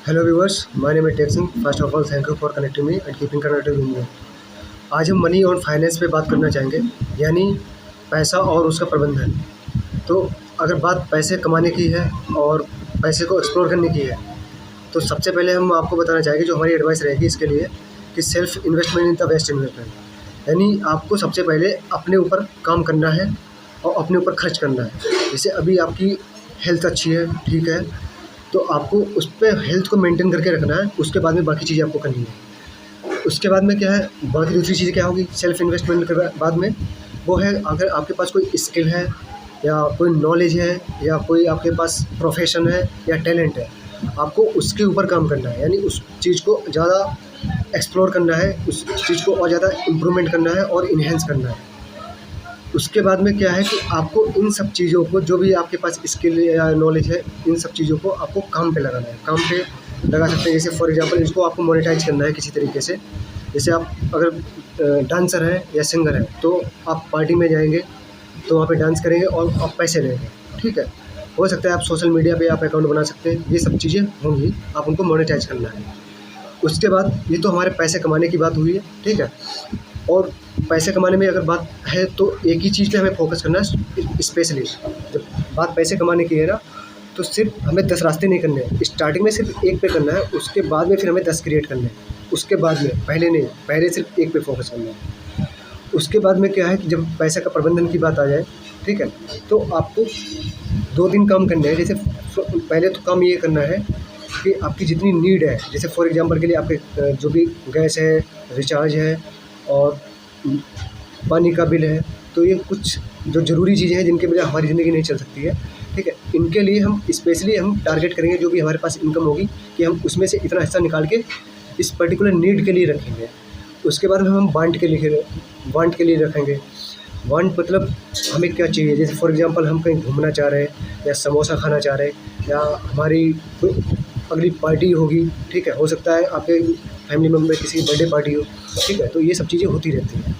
Hello viewers, my name is Tek Singh. First of all thank you for connecting me and keeping connected with me. आज हम money और finance पे बात करना चाहेंगे, यानी पैसा और उसका प्रबंधन। तो अगर बात पैसे कमाने की है और पैसे को एक्सप्लोर करने की है, तो सबसे पहले हम आपको बताना चाहेंगे, जो हमारी एडवाइस रहेगी इसके लिए, कि self investment in the best investment. यानी आपको सबसे पहले अपने ऊपर काम करना है और अपने ऊपर खर्च करना है। जैसे अभी आपकी हेल्थ अच्छी है, ठीक है, तो आपको उस पे हेल्थ को मेंटेन करके रखना है। उसके बाद में बाकी चीज़ें आपको करनी है। उसके बाद में क्या है, बाकी दूसरी चीज़ें क्या होगी सेल्फ इन्वेस्टमेंट के बाद में, वो है अगर आपके पास कोई स्किल है या कोई नॉलेज है या कोई आपके पास प्रोफेशन है या टैलेंट है, आपको उसके ऊपर काम करना है। यानी उस चीज़ को ज़्यादा एक्सप्लोर करना है, उस चीज़ को और ज़्यादा इम्प्रूवमेंट करना है और इन्हेंस करना है। उसके बाद में क्या है कि आपको इन सब चीज़ों को, जो भी आपके पास स्किल या नॉलेज है, इन सब चीज़ों को आपको काम पे लगाना है। काम पे लगा सकते हैं। जैसे फॉर एग्जांपल इसको आपको मोनेटाइज करना है किसी तरीके से। जैसे आप अगर डांसर हैं या सिंगर हैं, तो आप पार्टी में जाएंगे तो वहाँ पे डांस करेंगे और आप पैसे लेंगे, ठीक है। हो सकता है आप सोशल मीडिया पे आप अकाउंट बना सकते हैं। ये सब चीज़ें होंगी, आप उनको मोनेटाइज करना है। उसके बाद ये तो हमारे पैसे कमाने की बात हुई है, ठीक है। और पैसे कमाने में अगर बात है तो एक ही चीज़ पे हमें फोकस करना है स्पेशली। जब बात पैसे कमाने की है ना, तो सिर्फ हमें 10 रास्ते नहीं करने हैं। स्टार्टिंग में सिर्फ एक पे करना है, उसके बाद में फिर हमें 10 क्रिएट करने हैं। उसके बाद में पहले नहीं, पहले सिर्फ एक पे फोकस करना है। उसके बाद में क्या है कि जब पैसे का प्रबंधन की बात आ जाए, ठीक है, तो आपको 2 दिन काम करने हैं। जैसे पहले तो काम ये करना है कि आपकी जितनी नीड है, जैसे फॉर एग्जांपल के लिए आपके जो भी गैस है, रिचार्ज है और पानी का बिल है, तो ये कुछ जो ज़रूरी चीज़ें हैं जिनके बगैर हमारी ज़िंदगी नहीं चल सकती है, ठीक है। इनके लिए हम स्पेशली हम टारगेट करेंगे, जो भी हमारे पास इनकम होगी, कि हम उसमें से इतना हिस्सा निकाल के इस पर्टिकुलर नीड के लिए रखेंगे। उसके बाद में हम वांट के लिए रखेंगे। वांट मतलब हमें क्या चाहिए, जैसे फॉर एग्जांपल हम कहीं घूमना चाह रहे हैं या समोसा खाना चाह रहे हैं या हमारी कोई अगली पार्टी होगी, ठीक है। हो सकता है आपके फैमिली मेम्बर किसी की बर्थडे पार्टी हो, ठीक है। तो ये सब चीज़ें होती रहती हैं,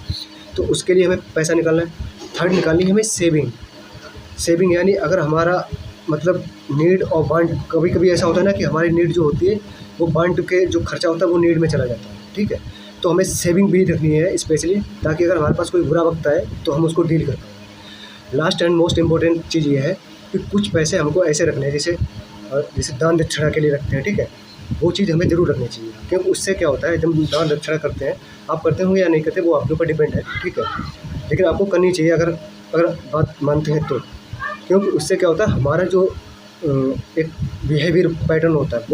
तो उसके लिए हमें पैसा निकालना है। थर्ड निकालनी है हमें सेविंग यानी अगर हमारा मतलब नीड और वांट, कभी कभी ऐसा होता है ना कि हमारी नीड जो होती है वो वांट के जो खर्चा होता है वो नीड में चला जाता है, ठीक है। तो हमें सेविंग भी रखनी है स्पेशली, ताकि अगर हमारे पास कोई बुरा वक्त आए तो हम उसको डील कर पाएँ। लास्ट एंड मोस्ट इम्पॉर्टेंट चीज़ ये है कि कुछ पैसे हमको ऐसे रखने हैं, जैसे दान दक्षिणा के लिए रखते हैं, ठीक है। वो चीज़ हमें ज़रूर रखनी चाहिए, क्योंकि उससे क्या होता है, जब दान दक्षिणा करते हैं, आप करते होंगे या नहीं करते वो आपके ऊपर डिपेंड है, ठीक है। लेकिन आपको करनी चाहिए अगर अगर बात मानते हैं तो, क्योंकि उससे क्या होता है, हमारा जो एक बिहेवियर पैटर्न होता है वो